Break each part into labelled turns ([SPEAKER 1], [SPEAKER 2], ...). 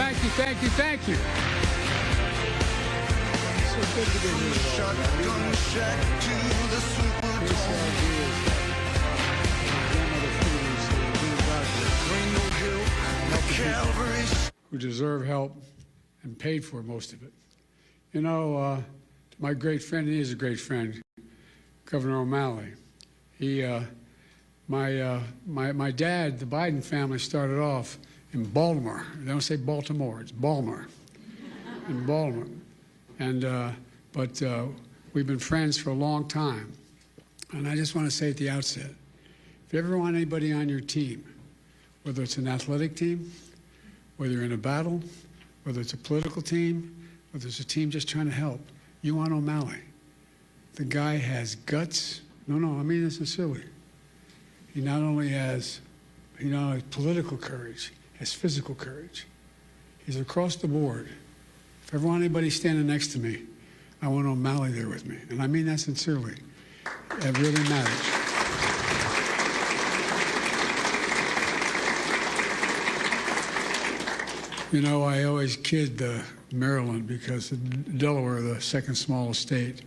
[SPEAKER 1] Thank you, thank you, thank you. So good to be here. Shotgun shack to the who deserve help and paid for most of it. You know, my great friend, he is a great friend, Governor O'Malley. He, my dad, the Biden family started off in Baltimore. They don't say Baltimore, it's Baltimore, in Baltimore. And, but we've been friends for a long time. And I just want to say at the outset, if you ever want anybody on your team, whether it's an athletic team, whether you're in a battle, whether it's a political team, whether it's a team just trying to help, you want O'Malley. The guy has guts. No, I mean this sincerely. He not only has political courage, he has physical courage. He's across the board. If I ever want anybody standing next to me, I want O'Malley there with me. And I mean that sincerely. It really matters. You know, I always kid Maryland because Delaware, the second smallest state,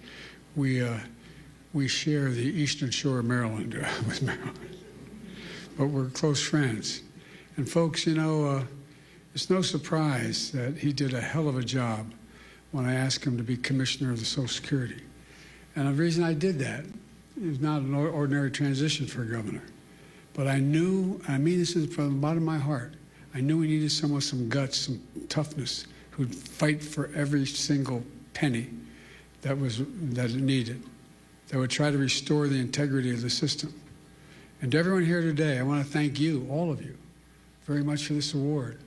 [SPEAKER 1] we share the eastern shore of Maryland with Maryland. But we're close friends. And folks, you know, it's no surprise that he did a hell of a job when I asked him to be commissioner of the Social Security. And the reason I did that is not an ordinary transition for a governor. But I knew, I mean this from the bottom of my heart, I knew we needed someone with some guts, some toughness, who'd fight for every single penny that it needed, that would try to restore the integrity of the system. And to everyone here today, I want to thank you, all of you, very much for this award.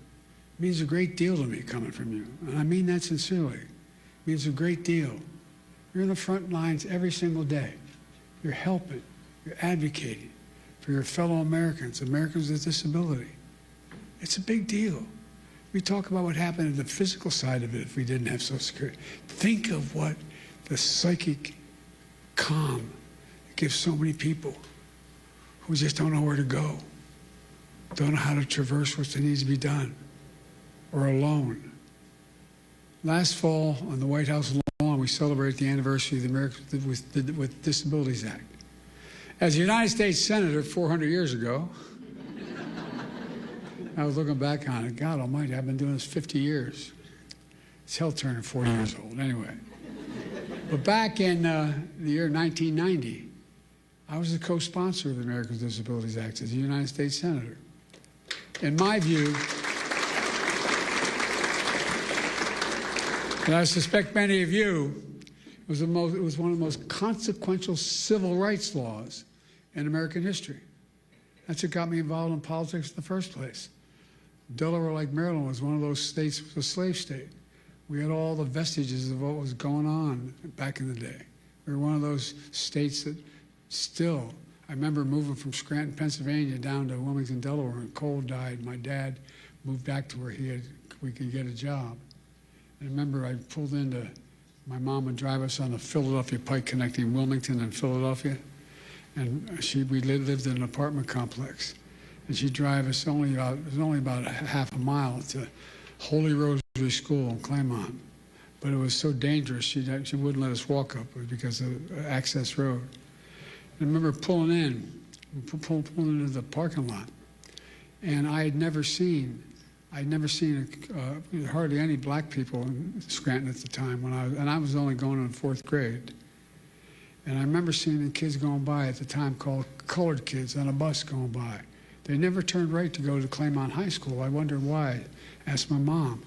[SPEAKER 1] It means a great deal to me coming from you, and I mean that sincerely. It means a great deal. You're in the front lines every single day. You're helping, you're advocating for your fellow Americans, Americans with disability. It's a big deal. We talk about what happened in the physical side of it if we didn't have Social Security. Think of what the psychic calm it gives so many people who just don't know where to go, don't know how to traverse what needs to be done, or alone. Last fall on the White House lawn, we celebrate the anniversary of the Americans with Disabilities Act. As a United States Senator 400 years ago, I was looking back on it. God almighty, I've been doing this 50 years. It's hell turning 40 years old, anyway. But back in the year 1990, I was the co-sponsor of the Americans with Disabilities Act as a United States Senator. In my view, and I suspect many of you, it was one of the most consequential civil rights laws in American history. That's what got me involved in politics in the first place. Delaware, like Maryland, was one of those states, was a slave state. We had all the vestiges of what was going on back in the day. We were one of those states that still, I remember moving from Scranton, Pennsylvania down to Wilmington, Delaware, and Cole died. My dad moved back to where we could get a job. And I remember I pulled into, my mom would drive us on the Philadelphia Pike connecting Wilmington and Philadelphia. And we lived in an apartment complex. And she'd drive us it was only about half a mile to Holy Rosary School in Claymont. But it was so dangerous, she wouldn't let us walk up because of the access road. And I remember pulling into the parking lot. And I'd never seen hardly any black people in Scranton at the time and I was only going in 4th grade. And I remember seeing the kids going by at the time called colored kids on a bus going by. They never turned right to go to Claymont High School. I wondered why. Asked my mom,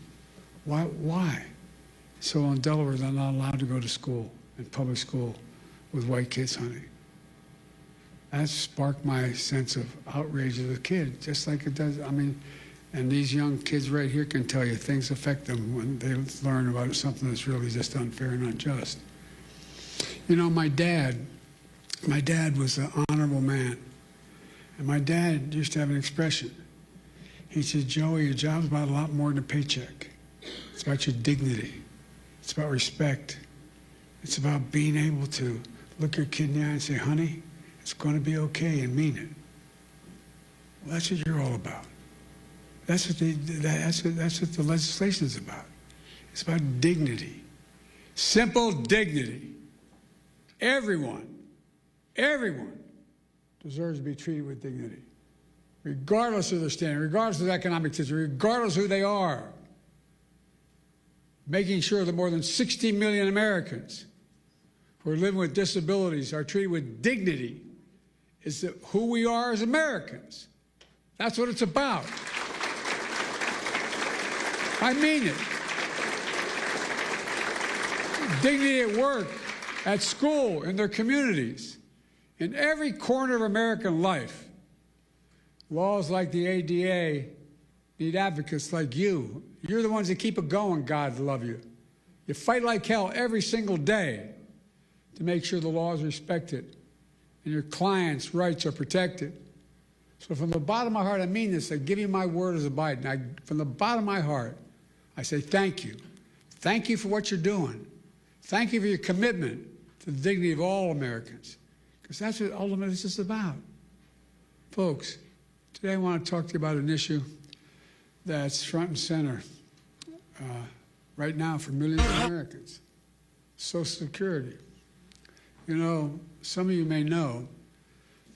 [SPEAKER 1] why? So in Delaware, they're not allowed to go to school, in public school, with white kids, honey. That sparked my sense of outrage as a kid, just like it does. I mean, and these young kids right here can tell you things affect them when they learn about something that's really just unfair and unjust. You know, my dad was an honorable man. And my dad used to have an expression. He said, Joey, your job's about a lot more than a paycheck. It's about your dignity. It's about respect. It's about being able to look your kid in the eye and say, honey, it's going to be okay, and mean it. Well, that's what you're all about. That's what the legislation is about. It's about dignity. Simple dignity. Everyone deserves to be treated with dignity, regardless of their standing, regardless of their economic situation, regardless of who they are. Making sure that more than 60 million Americans who are living with disabilities are treated with dignity is who we are as Americans. That's what it's about. I mean it. Dignity at work, at school, in their communities, in every corner of American life. Laws like the ADA need advocates like you. You're the ones that keep it going, God love you. You fight like hell every single day to make sure the law is respected and your clients' rights are protected. So from the bottom of my heart, I mean this. I give you my word as a Biden. From the bottom of my heart, I say thank you. Thank you for what you're doing. Thank you for your commitment to the dignity of all Americans, because that's what ultimately this is about. Folks, today I want to talk to you about an issue that's front and center right now for millions of Americans, Social Security. You know, some of you may know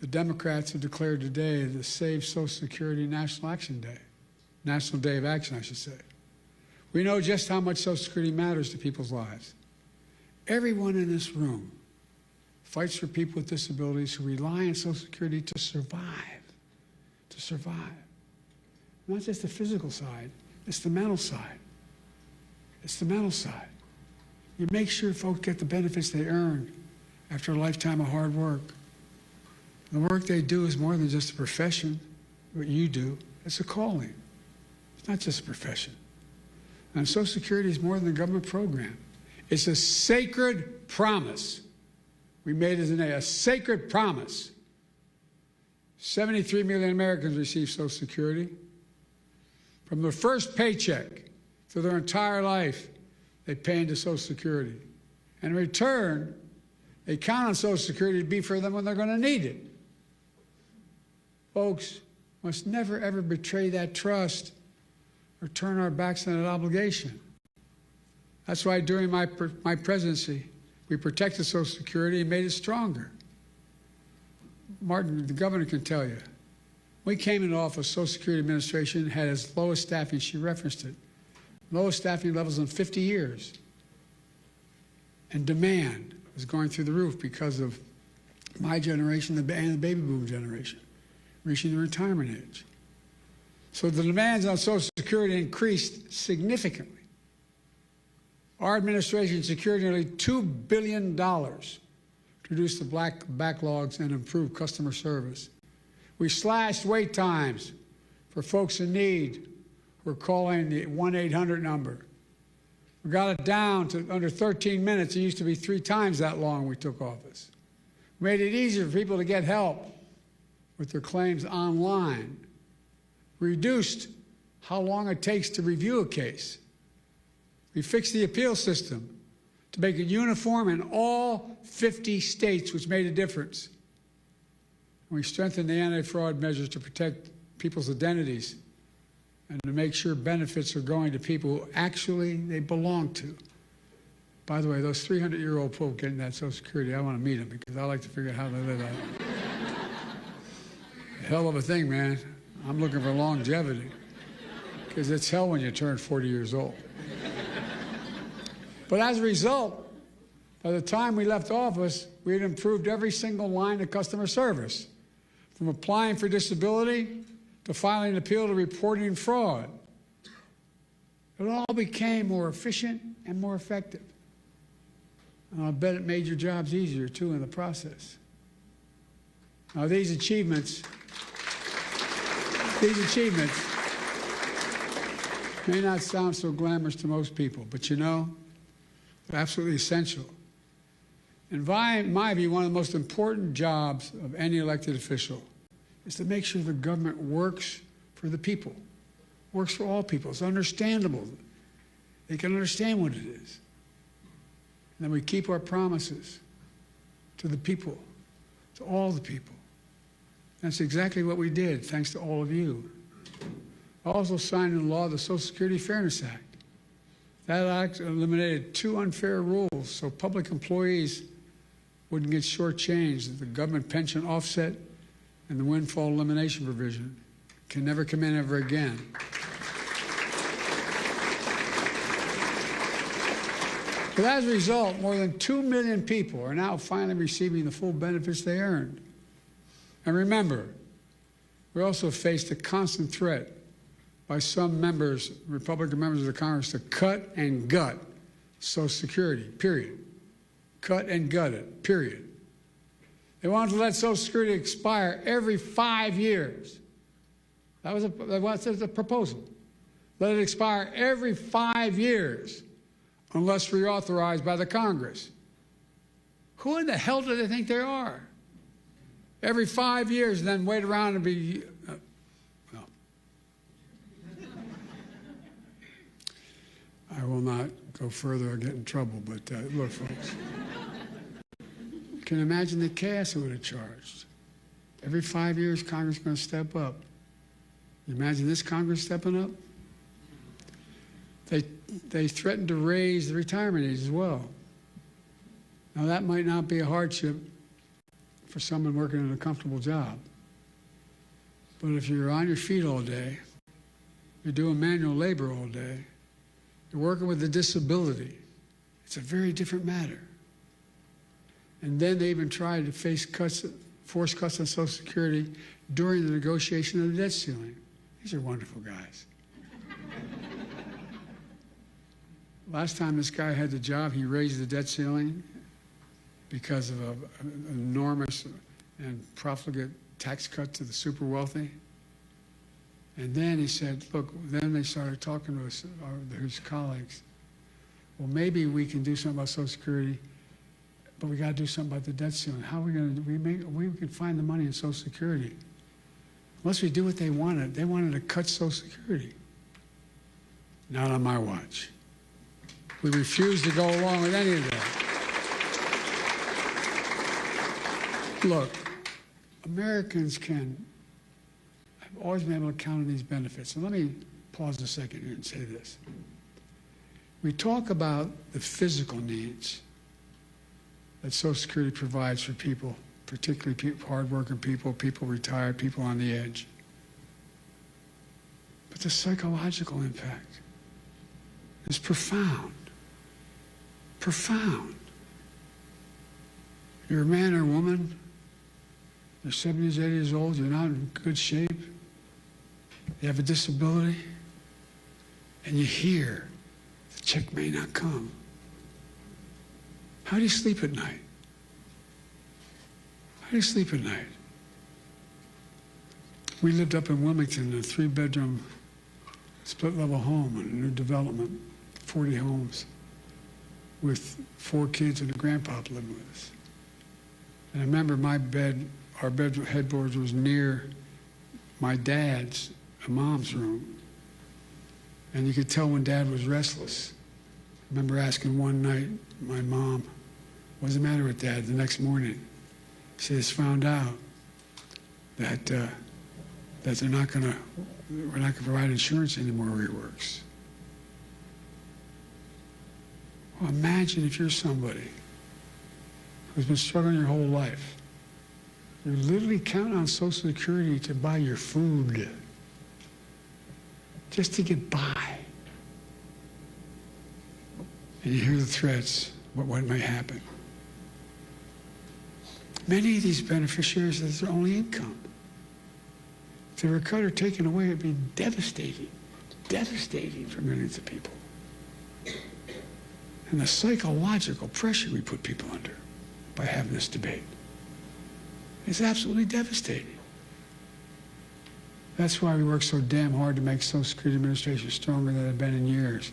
[SPEAKER 1] the Democrats have declared today the Save Social Security National Action Day, National Day of Action, I should say. We know just how much Social Security matters to people's lives. Everyone in this room fights for people with disabilities who rely on Social Security to survive, Not just the physical side, it's the mental side. It's the mental side. You make sure folks get the benefits they earn after a lifetime of hard work. The work they do is more than just a profession, what you do. It's a calling. It's not just a profession. And Social Security is more than a government program. It's a sacred promise. We made it a sacred promise. 73 million Americans receive Social Security. From their first paycheck to their entire life, they pay into Social Security. And in return, they count on Social Security to be for them when they're going to need it. Folks, must never, ever betray that trust or turn our backs on that obligation. That's why during my presidency, we protected Social Security and made it stronger. Martin, the governor, can tell you. We came into office, Social Security Administration had its lowest staffing, she referenced it, lowest staffing levels in 50 years. And demand was going through the roof because of my generation and the baby boom generation reaching the retirement age. So the demands on Social Security increased significantly. Our administration secured nearly $2 billion to reduce the backlogs and improve customer service. We slashed wait times for folks in need who are calling the 1-800 number. We got it down to under 13 minutes. It used to be 3 times that long when we took office. We made it easier for people to get help with their claims online. Reduced how long it takes to review a case. We fixed the appeal system to make it uniform in all 50 states, which made a difference. We strengthened the anti-fraud measures to protect people's identities and to make sure benefits are going to people who actually they belong to. By the way, those 300-year-old folk getting that Social Security, I want to meet them because I like to figure out how they live out. Hell of a thing, man. I'm looking for longevity because it's hell when you turn 40 years old. But as a result, by the time we left office, we had improved every single line of customer service, from applying for disability to filing an appeal to reporting fraud. It all became more efficient and more effective. And I'll bet it made your jobs easier, too, in the process. Now, these achievements may not sound so glamorous to most people, but you know, they're absolutely essential. In my view, one of the most important jobs of any elected official is to make sure the government works for the people, works for all people. It's understandable. They can understand what it is. And then we keep our promises to the people, to all the people. That's exactly what we did, thanks to all of you. Also signed into law the Social Security Fairness Act. That act eliminated 2 unfair rules so public employees wouldn't get shortchanged. The government pension offset and the windfall elimination provision can never come in ever again. But as a result, more than 2 million people are now finally receiving the full benefits they earned. And remember, we also faced a constant threat by some members, Republican members of the Congress, to cut and gut Social Security, period. Cut and gut it, period. They wanted to let Social Security expire every 5 years. That was the proposal. Let it expire every 5 years unless reauthorized by the Congress. Who in the hell do they think they are? Every 5 years and then wait around and be, well. I will not go further or get in trouble, but look, folks. Can you imagine the chaos it would have charged? Every 5 years, Congress is going to step up. You imagine this Congress stepping up? They threatened to raise the retirement age as well. Now, that might not be a hardship for someone working in a comfortable job. But if you're on your feet all day, you're doing manual labor all day, you're working with a disability, it's a very different matter. And then they even tried to face cuts, force cuts on Social Security during the negotiation of the debt ceiling. These are wonderful guys. Last time this guy had the job, he raised the debt ceiling because of an enormous and profligate tax cut to the super wealthy. And then he said, look, then they started talking to us, his colleagues. Well, maybe we can do something about Social Security, but we got to do something about the debt ceiling. How are we going to do? We can find the money in Social Security. Unless we do what they wanted to cut Social Security. Not on my watch. We refuse to go along with any of that. Look, Americans have always been able to count on these benefits. And let me pause a second here and say this. We talk about the physical needs that Social Security provides for people, particularly hardworking people, people retired, people on the edge. But the psychological impact is profound. Profound. You're a man or a woman, you're 70s, 80 years old, you're not in good shape, you have a disability, and you hear the check may not come. How do you sleep at night? How do you sleep at night? We lived up in Wilmington in a 3-bedroom split-level home in a new development, 40 homes, with 4 kids and a grandpop living with us. And I remember our headboard was near my dad's, mom's room. And you could tell when Dad was restless. I remember asking one night my mom, what's the matter with Dad? The next morning, she just found out that we're not going to provide insurance anymore where he works. Well, imagine if you're somebody who's been struggling your whole life. You're literally counting on Social Security to buy your food, just to get by. And you hear the threats, what might happen. Many of these beneficiaries, that's their only income. If they were cut or taken away, it'd be devastating for millions of people. And the psychological pressure we put people under by having this debate is absolutely devastating. That's why we work so damn hard to make Social Security Administration stronger than it's been in years.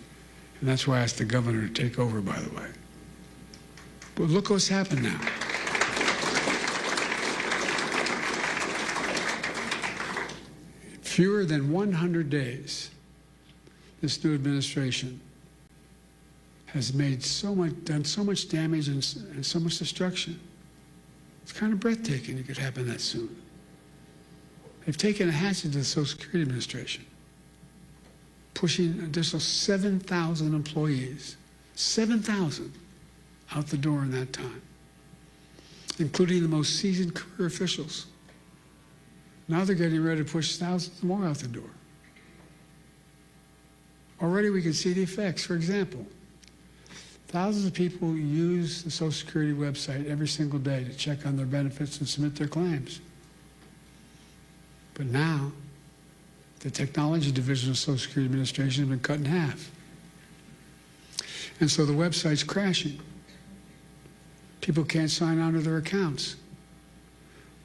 [SPEAKER 1] And that's why I asked the governor to take over, by the way. But look what's happened now. Fewer than 100 days, this new administration has made done so much damage and so much destruction. It's kind of breathtaking it could happen that soon. They've taken a hatchet to the Social Security Administration. pushing an additional 7,000 employees, 7,000 out the door in that time, including the most seasoned career officials. Now they're getting ready to push thousands more out the door. Already we can see the effects. For example, thousands of people use the Social Security website every single day to check on their benefits and submit their claims. But now, the technology division of Social Security Administration has been cut in half. And so the website's crashing. People can't sign on to their accounts.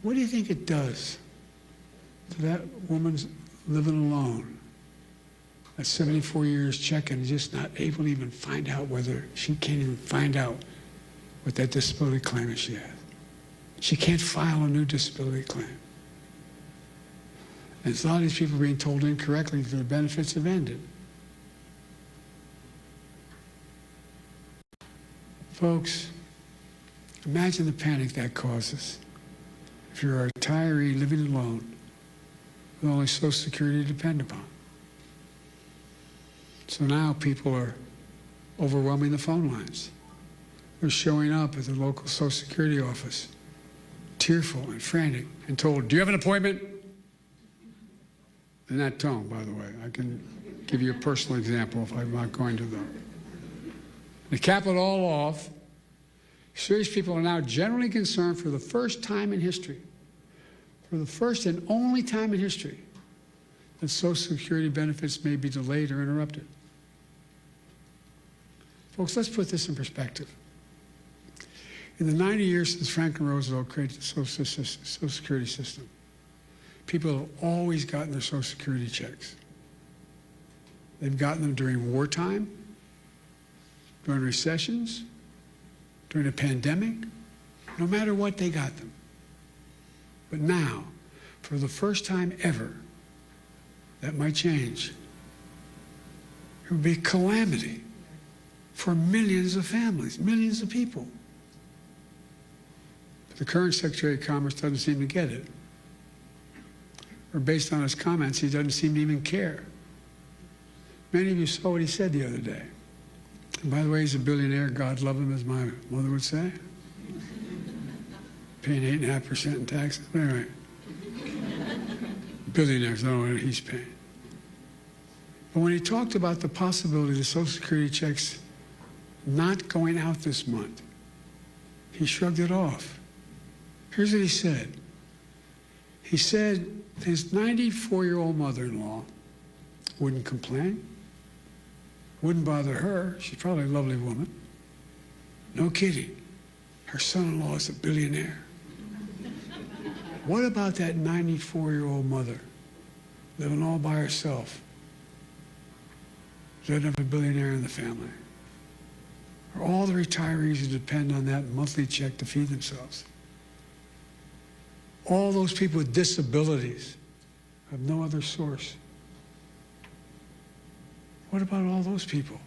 [SPEAKER 1] What do you think it does to that woman's living alone at 74 years checking and just not able to even find out whether she can't even find out what that disability claim is she has? She can't file a new disability claim. And a lot of these people are being told incorrectly that their benefits have ended. Folks, imagine the panic that causes if you're a retiree living alone with only Social Security to depend upon. So now people are overwhelming the phone lines. They're showing up at the local Social Security office, tearful and frantic, and told, "Do you have an appointment?" In that tone, by the way. I can give you a personal example if I'm not going to, though. To cap it all off, serious people are now generally concerned for the first time in history, for the first and only time in history, that Social Security benefits may be delayed or interrupted. Folks, let's put this in perspective. In the 90 years since Franklin Roosevelt created the Social Security system, people have always gotten their Social Security checks. They've gotten them during wartime, during recessions, during a pandemic. No matter what, they got them. But now, for the first time ever, that might change. It would be a calamity for millions of families, millions of people. But the current Secretary of Commerce doesn't seem to get it. Or based on his comments, he doesn't seem to even care. Many of you saw what he said the other day. And by the way, he's a billionaire. God love him, as my mother would say. Paying 8.5% in taxes. Anyway, billionaires, I don't know what he's paying. But when he talked about the possibility of the Social Security checks not going out this month, he shrugged it off. Here's what he said. He said his 94-year-old mother-in-law wouldn't complain, wouldn't bother her. She's probably a lovely woman. No kidding. Her son-in-law is a billionaire. What about that 94-year-old mother living all by herself? Doesn't have a billionaire in the family. Or all the retirees who depend on that monthly check to feed themselves. All those people with disabilities have no other source. What about all those people?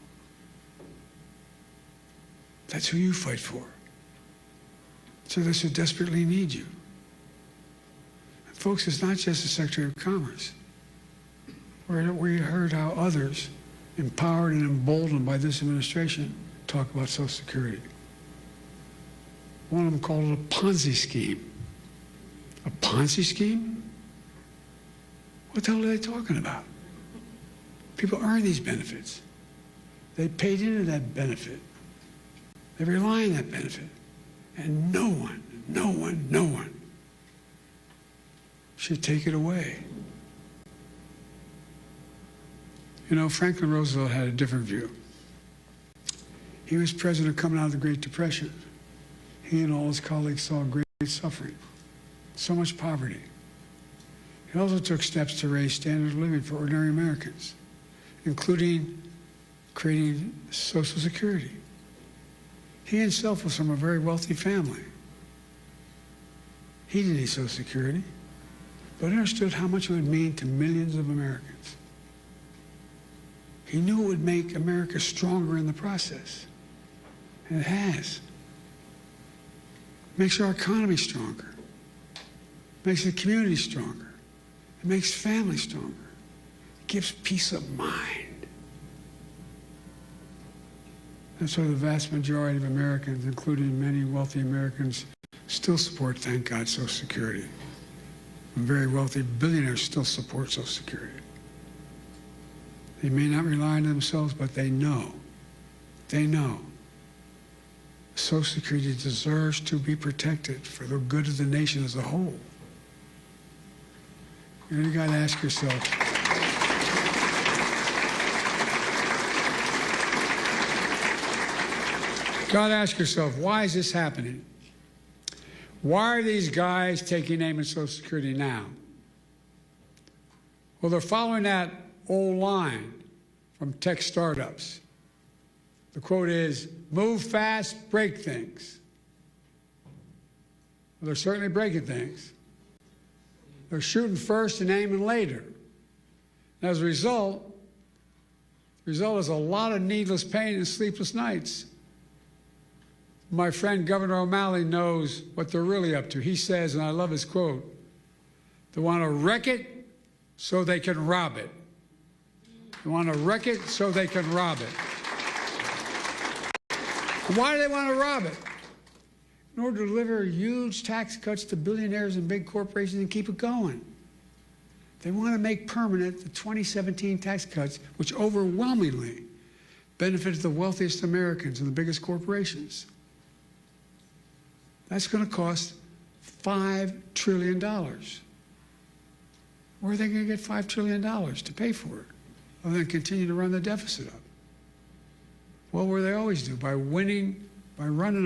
[SPEAKER 1] That's who you fight for. So those who desperately need you. And folks, it's not just the Secretary of Commerce. We heard how others, empowered and emboldened by this administration, talk about Social Security. One of them called it a Ponzi scheme. A Ponzi scheme? What the hell are they talking about? People earn these benefits. They paid into that benefit. They rely on that benefit. And no one should take it away. You know, Franklin Roosevelt had a different view. He was president coming out of the Great Depression. He and all his colleagues saw great suffering, so much poverty. He also took steps to raise standard of living for ordinary Americans, including creating Social Security. He himself was from a very wealthy family. He didn't need Social Security, but understood how much it would mean to millions of Americans. He knew it would make America stronger in the process, and it has. It makes our economy stronger. It makes the community stronger. It makes families stronger. It gives peace of mind. That's why the vast majority of Americans, including many wealthy Americans, still support, thank God, Social Security. And very wealthy billionaires still support Social Security. They may not rely on themselves, but they know. Social Security deserves to be protected for the good of the nation as a whole. You got to ask yourself, why is this happening? Why are these guys taking aim at Social Security now? Well, they're following that old line from tech startups. The quote is, move fast, break things. Well, they're certainly breaking things. They're shooting first and aiming later. And as a result, the result is a lot of needless pain and sleepless nights. My friend Governor O'Malley knows what they're really up to. He says, and I love his quote, they want to wreck it so they can rob it. They want to wreck it so they can rob it. And why do they want to rob it? In order to deliver huge tax cuts to billionaires and big corporations and keep it going. They want to make permanent the 2017 tax cuts, which overwhelmingly benefited the wealthiest Americans and the biggest corporations. That's going to cost $5 trillion. Where are they going to get $5 trillion to pay for it? Other than continue to run the deficit up. Well, what do they always do? By running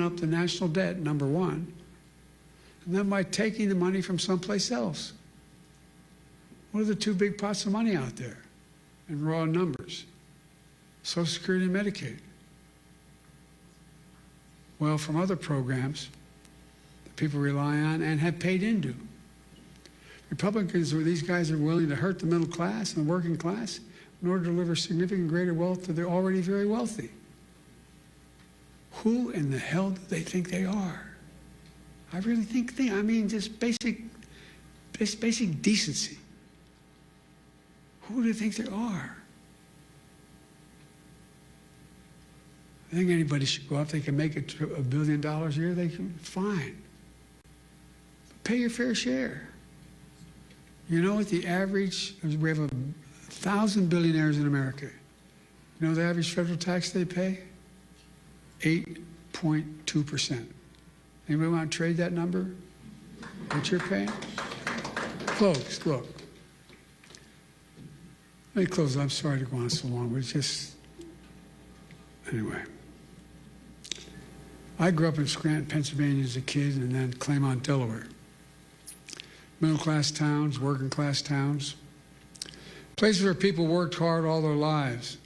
[SPEAKER 1] up the national debt, number one, and then by taking the money from someplace else. What are the two big pots of money out there in raw numbers? Social Security and Medicaid. Well, from other programs that people rely on and have paid into. Republicans, or these guys, are willing to hurt the middle class and the working class in order to deliver significant greater wealth to the already very wealthy. Who in the hell do they think they are? I really I mean, just basic decency. Who do they think they are? I think anybody should go out. They can make it to $1 billion a year. They can, fine. But pay your fair share. You know what the average? We have 1,000 billionaires in America. You know the average federal tax they pay? 8.2%. Anybody want to trade that number? What you're paying? Folks, look. Let me close. I'm sorry to go on so long, but it's just, anyway. I grew up in Scranton, Pennsylvania as a kid, and then Claymont, Delaware. Middle-class towns, working-class towns. Places where people worked hard all their lives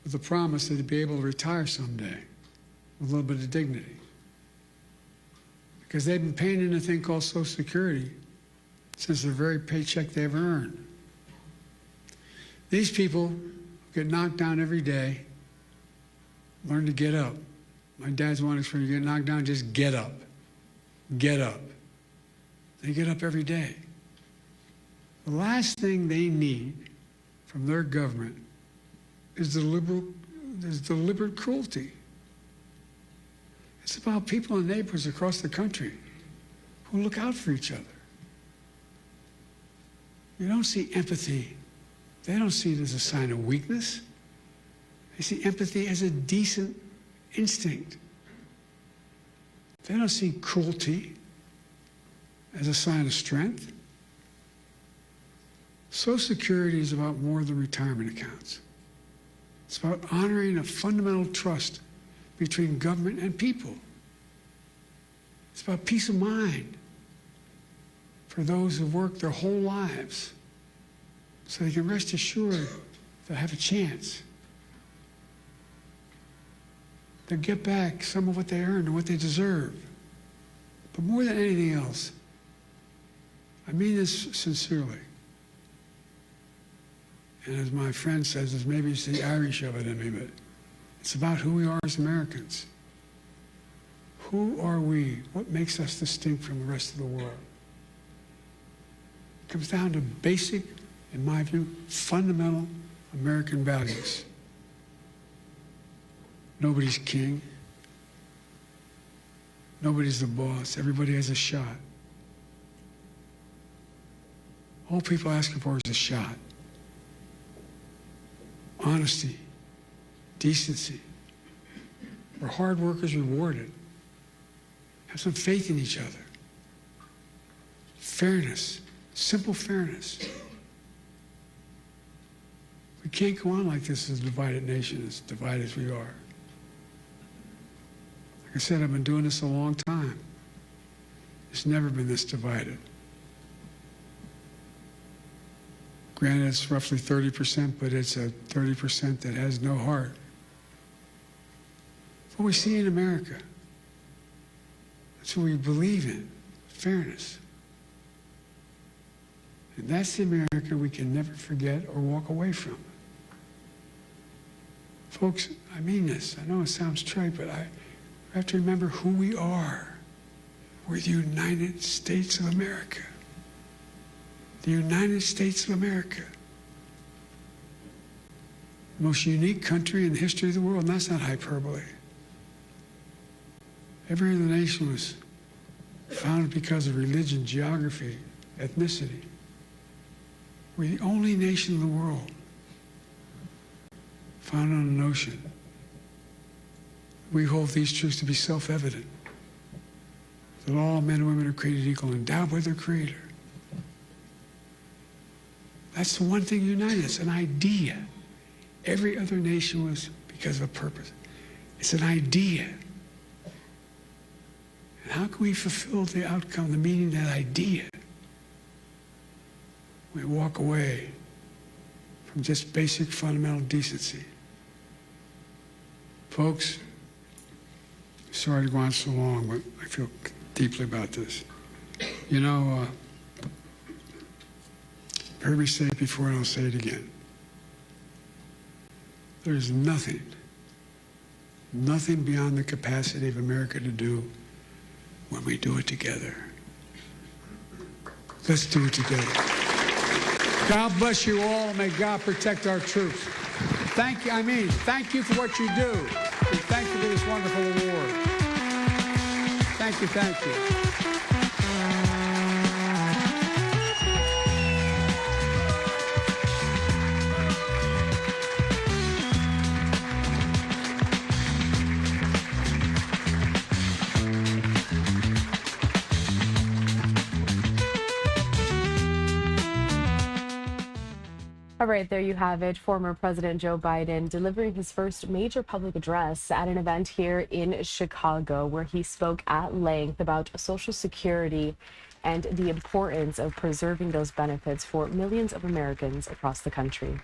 [SPEAKER 1] with the promise that they'd be able to retire someday with a little bit of dignity. Because they've been paying in a thing called Social Security since the very paycheck they ever earned. These people get knocked down every day, learn to get up. My dad's one expression, you get knocked down, just get up. Get up. They get up every day. The last thing they need from their government is deliberate cruelty. It's about people and neighbors across the country who look out for each other. You don't see empathy. They don't see it as a sign of weakness. They see empathy as a decent instinct. They don't see cruelty as a sign of strength. Social Security is about more than retirement accounts. It's about honoring a fundamental trust between government and people. It's about peace of mind for those who've worked their whole lives so they can rest assured they'll have a chance. They'll get back some of what they earned and what they deserve. But more than anything else, I mean this sincerely. And as my friend says, maybe it's the Irish of it in me, but it's about who we are as Americans. Who are we? What makes us distinct from the rest of the world? It comes down to basic, in my view, fundamental American values. Nobody's king. Nobody's the boss. Everybody has a shot. All people are asking for is a shot. Honesty, decency, where hard work is rewarded. Have some faith in each other. Fairness, simple fairness. We can't go on like this as a divided nation, as divided as we are. Like I said, I've been doing this a long time. It's never been this divided. Granted, it's roughly 30%, but it's a 30% that has no heart. What we see in America, that's what we believe in, fairness. And that's the America we can never forget or walk away from. Folks, I mean this. I know it sounds trite, but I have to remember who we are. We're the United States of America. The United States of America. The most unique country in the history of the world, and that's not hyperbole. Every other nation was founded because of religion, geography, ethnicity. We're the only nation in the world founded on an ocean. We hold these truths to be self-evident, that all men and women are created equal, endowed by their Creator. That's the one thing united us, an idea. Every other nation was because of a purpose. It's an idea. And how can we fulfill the outcome, the meaning of that idea? We walk away from just basic fundamental decency. Folks, sorry to go on so long, but I feel deeply about this. You know, you've heard me say it before, and I'll say it again. There's nothing beyond the capacity of America to do when we do it together. Let's do it together. God bless you all. May God protect our troops. Thank you for what you do. And thank you for this wonderful award. Thank you.
[SPEAKER 2] All right, there you have it. Former President Joe Biden delivering his first major public address at an event here in Chicago, where he spoke at length about Social Security and the importance of preserving those benefits for millions of Americans across the country.